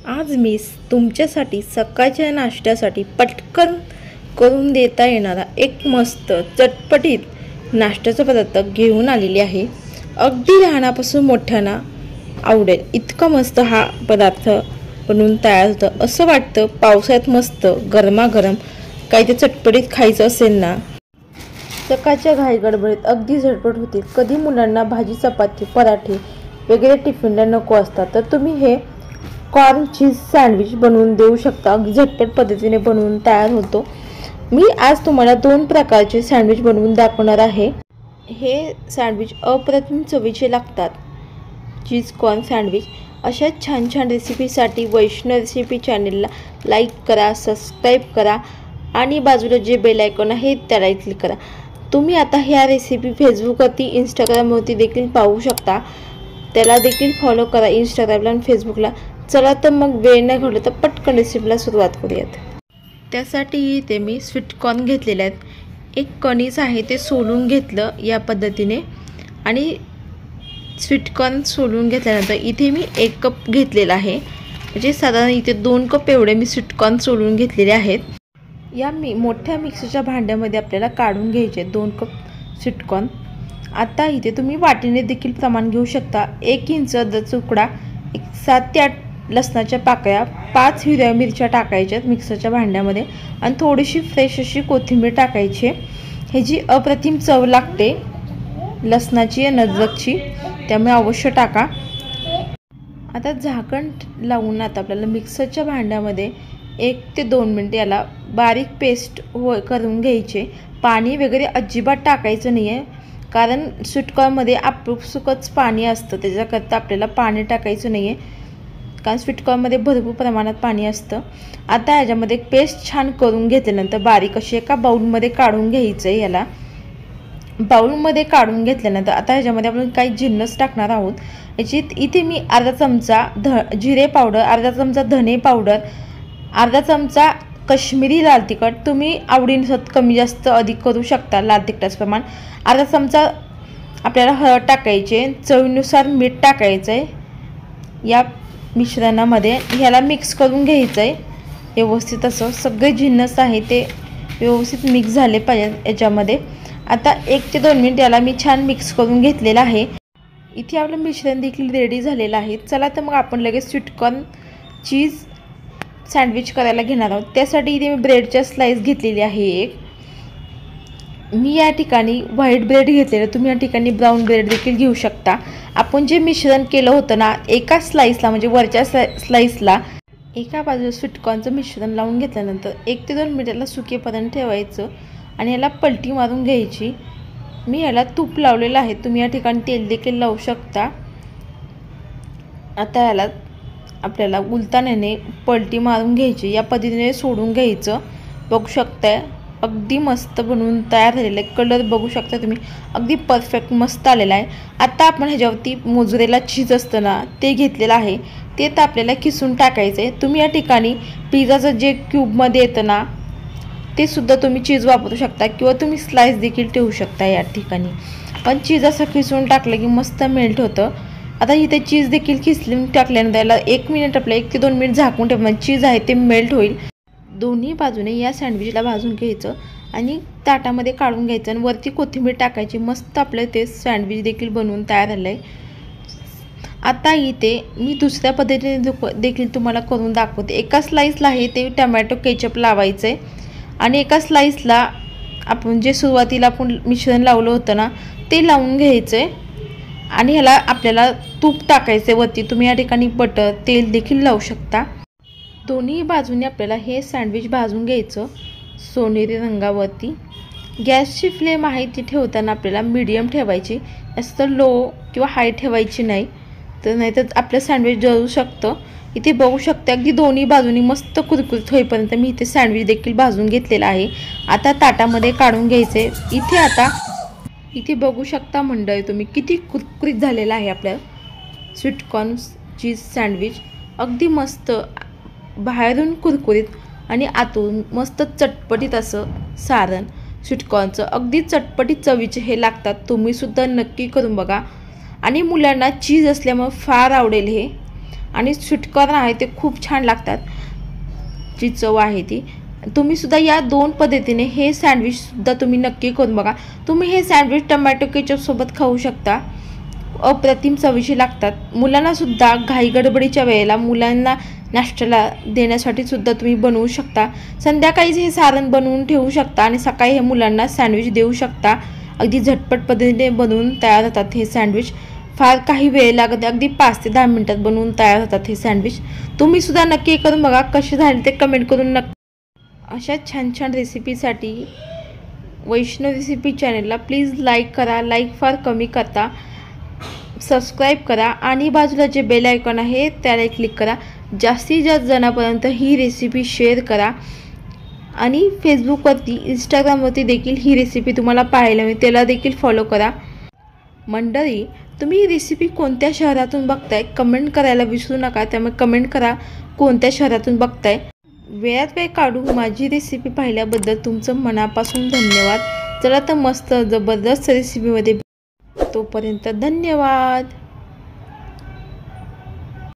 आज मी तुमच्यासाठी सकाळच्या नाश्त्यासाठी पटकन करून देता येणारा एक मस्त चटपटीत नाश्त्याचा पदार्थ घेऊन आलेली आहे। अगदी लहानापासून मोठ्यांना आवडेल इतका मस्त हा पदार्थ बनवून तयार होतं। असं वाटतं पावसाळ्यात मस्त गरमागरम काही ते चटपटीत खायचं असेल ना, सकाळच्या घाई गडबडीत अगदी झटपट होतील। कधी मुलांना भाजी चपाती पराठे वगैरे टिफिनला नको असतात, तर तुम्ही हे कॉर्न चीज सँडविच बनवून देऊ शकता। अगदी झटपट पद्धतीने बनवून तयार होतो। मी आज तुम्हाला 2 प्रकारचे सँडविच बनवून दाखवणार आहे। हे सँडविच अप्रतिम चवीचे लागतात। चीज कॉर्न सँडविच अशा छान छान रेसिपीसाठी वैष्णव रेसिपी चॅनलला लाईक करा, सबस्क्राईब करा आणि बाजूला जे बेल आयकॉन आहे त्याला क्लिक करा। तुम्ही आता ह्या रेसिपी फेसबुकवरती इंस्टाग्रामवरती देखील पाहू शकता, त्याला देखील फॉलो करा इंस्टाग्रामला आणि फेसबुकला। चला तर मग वेळ न घालवता तर पटकन रेसिपीला सुरुवात करूयात। त्यासाठी इथे मी स्वीट कॉर्न घेतलेले आहेत। एक कणीस आहे ते सोलून घेतलं या पद्धतीने, आणि स्वीट कॉर्न सोलून घेतल्यानंतर इथे मी 1 कप घेतलेला आहे। म्हणजे साधारण इथे 2 कप एवढे मी स्वीट कॉर्न सोलून घेतलेले आहेत। या मोठ्या मिक्सरच्या भांड्यामध्ये आपल्याला काढून घ्यायचे 2 कप स्वीट कॉर्न। आता इथे तुम्ही वाटीने देखील प्रमाण घेऊ शकता। 1 इंच अद्रकचा तुकडा, 7 ते 8 लसणाच्या पाकळ्या, 5 हिरव्या मिरच्या टाकायच्यात मिक्सरच्या भांड्यामध्ये आणि थोडीशी फ्रेश अशी कोथिंबीर टाकायची। ह्याची अप्रतिम चव लागते लसणाची आणि अद्रकची, त्यामुळे अवश्य टाका। आता झाकण लावून आता आपल्याला मिक्सरच्या भांड्यामध्ये 1 ते 2 मिनिट याला बारीक पेस्ट करून घ्यायचे। पाणी वगैरे अजिबात टाकायचं नाही आहे, कारण स्वीट कॉर्नमध्ये आपसुकच पाणी असतं, त्याच्याकरता आपल्याला पाणी टाकायचं नाही आहे, कारण स्वीट कॉर्नमध्ये भरपूर प्रमाणात पाणी असतं। आता ह्याच्यामध्ये एक पेस्ट छान करून घेतल्यानंतर बारीक अशी एका बाउलमध्ये काढून घ्यायचं आहे। याला बाउलमध्ये काढून घेतल्यानंतर आता ह्याच्यामध्ये आपण काही जिन्नस टाकणार आहोत। इथे मी अर्धा चमचा जिरे पावडर, अर्धा चमचा धने पावडर, अर्धा चमचा काश्मीरी लाल तिखट, तुम्ही आवडीनुसार कमी जास्त अधिक करू शकता लाल तिखटाचं प्रमाण, अर्धा चमचा आपल्याला हळद टाकायचे, चवीनुसार मीठ टाकायचं आहे। या मिश्रणामध्ये ह्याला मिक्स करून घ्यायचं आहे व्यवस्थित। असं सगळे जिन्नस आहे ते व्यवस्थित मिक्स झाले पाहिजेत याच्यामध्ये। आता 1 ते 2 मिनिट याला मी छान मिक्स करून घेतलेलं आहे। इथे आपलं मिश्रण देखील रेडी झालेलं आहे। चला तर मग आपण लगेच स्वीट कॉर्न चीज सँडविच करायला घेणार आहोत। त्यासाठी इथे मी ब्रेडच्या स्लाइस घेतलेली आहे एक। मी या ठिकाणी व्हाईट ब्रेड घेतलेलं, तुम्ही या ठिकाणी ब्राऊन ब्रेड देखील घेऊ शकता। आपण जे मिश्रण केलं होतं ना, एका स्लाइसला म्हणजे वरच्या स्लाइसला एका बाजूला स्वीट कॉर्नचं मिश्रण लावून घेतल्यानंतर 1 ते 2 मिनिटाला सुकेपर्यंत ठेवायचं आणि याला पलटी मारून घ्यायची। मी याला तूप लावलेलं आहे, तुम्ही या ठिकाणी तेल देखील लावू शकता। आता याला आपल्याला उलटाण्याने पलटी मारून घ्यायची, या पद्धतीने सोडून घ्यायचं। बघू शकताय अगदी मस्त बनवून तयार झालेलं आहे। कलर बघू शकता तुम्ही, अगदी परफेक्ट मस्त आलेला आहे। आता आपण ह्याच्यावरती मोझरेला चीज असतं ना, ते घेतलेलं आहे, ते तर आपल्याला किसून टाकायचं आहे। तुम्ही या ठिकाणी पिझ्झाचं जे क्यूबमध्ये येतं ना, ते सुद्धा तुम्ही चीज वापरू शकता किंवा तुम्ही स्लाइस देखील ठेवू शकता या ठिकाणी, पण चीज असं किसून टाकलं की मस्त मेल्ट होतं। आता इथे चीज देखील किसून टाकल्यानंतर याला 1 मिनिट आपल्या 1 ते 2 मिनिट झाकून ठेवून चीज आहे ते मेल्ट होईल। दोन्ही बाजूने या सँडविचला भाजून घ्यायचं आणि ताटामध्ये काढून घ्यायचं आणि वरती कोथिंबीर टाकायची। मस्त आपलं ते सँडविच देखील बनवून तयार झालं आहे। आता इथे मी दुसऱ्या पद्धतीने देखील तुम्हाला करून दाखवते। एका स्लाइसला आहे ते टमॅटो केचप लावायचं आहे आणि एका स्लाइसला आपण जे सुरुवातीला आपण मिश्रण लावलं होतं ना, ते लावून घ्यायचं आहे आणि ह्याला आपल्याला तूप टाकायचं आहे वरती। तुम्ही या ठिकाणी बटर तेल देखील लावू शकता। दोन्ही बाजूने आपल्याला हे सँडविच भाजून घ्यायचं सोनेरी रंगावरती। गॅसची फ्लेम आहे ती ठेवताना आपल्याला मीडियम ठेवायची, जास्त लो किंवा हाय ठेवायची नाही, तर नाहीतर आपलं सँडविच जळू शकतं। इथे बघू शकता अगदी दोन्ही बाजूनी मस्त कुरकुरीत होईपर्यंत मी इथे सँडविच देखील भाजून घेतलेला आहे। आता ताटामध्ये काढून घ्यायचे। इथे बघू शकता मंडळी तुम्ही किती कुरकुरीत झालेला आहे आपल्या स्वीट कॉर्न चीज सँडविच। अगदी मस्त बाहेरून कुरकुरीत आणि आतून मस्त चटपटीत असं सारण स्वीट कॉर्नचं, अगदी चटपटीत चवीचे हे लागतात। तुम्ही सुद्धा नक्की करून बघा आणि मुलांना चीज असल्यामुळे फार आवडेल हे। आणि स्वीटकॉर्न आहे ते खूप छान लागतात, जी चव आहे ती. तुम्ही सुद्धा या 2 पद्धतीने हे सँडविचसुद्धा तुम्ही नक्की करून बघा. तुम्ही हे सँडविच टमॅटो केचपसोबत खाऊ शकता, अप्रतिम चवीचे लागतात. मुलांनासुद्धा घाई गडबडीच्या वेळेला मुलांना नाश्त्याला देण्यासाठी सुद्धा तुम्ही बनवू शकता. संध्याकाळीच हे सारण बनवून ठेवू शकता आणि सकाळी हे मुलांना सँडविच देऊ शकता. अगदी झटपट पद्धतीने बनवून तयार होतात हे सँडविच. फार काही वेळ लागत नाही, अगदी 5 ते 10 मिनिटात बनवून तयार होतात हे सँडविच. तुम्ही सुद्धा नक्की करून बघा, कसे झाले ते कमेंट करून नक्की. अशा छान छान रेसिपीसाठी वैष्णव रेसिपी चॅनलला प्लीज लाईक करा. लाईक फार कमी करता, सबस्क्राईब करा आणि बाजूला जे बेल आयकॉन आहे त्याला क्लिक करा. जास्तीत जास्त जणांपर्यंत ही रेसिपी शेअर करा आणि फेसबुकवरती, इंस्टाग्रामवरती देखील ही रेसिपी तुम्हाला पाहायला मिळेल, त्याला देखील फॉलो करा. मंडळी, तुम्ही ही रेसिपी कोणत्या शहरातून बघताय कमेंट करायला विसरू नका. त्यामुळे कमेंट करा कोणत्या शहरातून बघताय. वेळात वेळ काढून माझी रेसिपी पाहिल्याबद्दल तुमचं मनापासून धन्यवाद. चला तर मस्त जबरदस्त रेसिपीमध्ये तोपर्यंत धन्यवाद.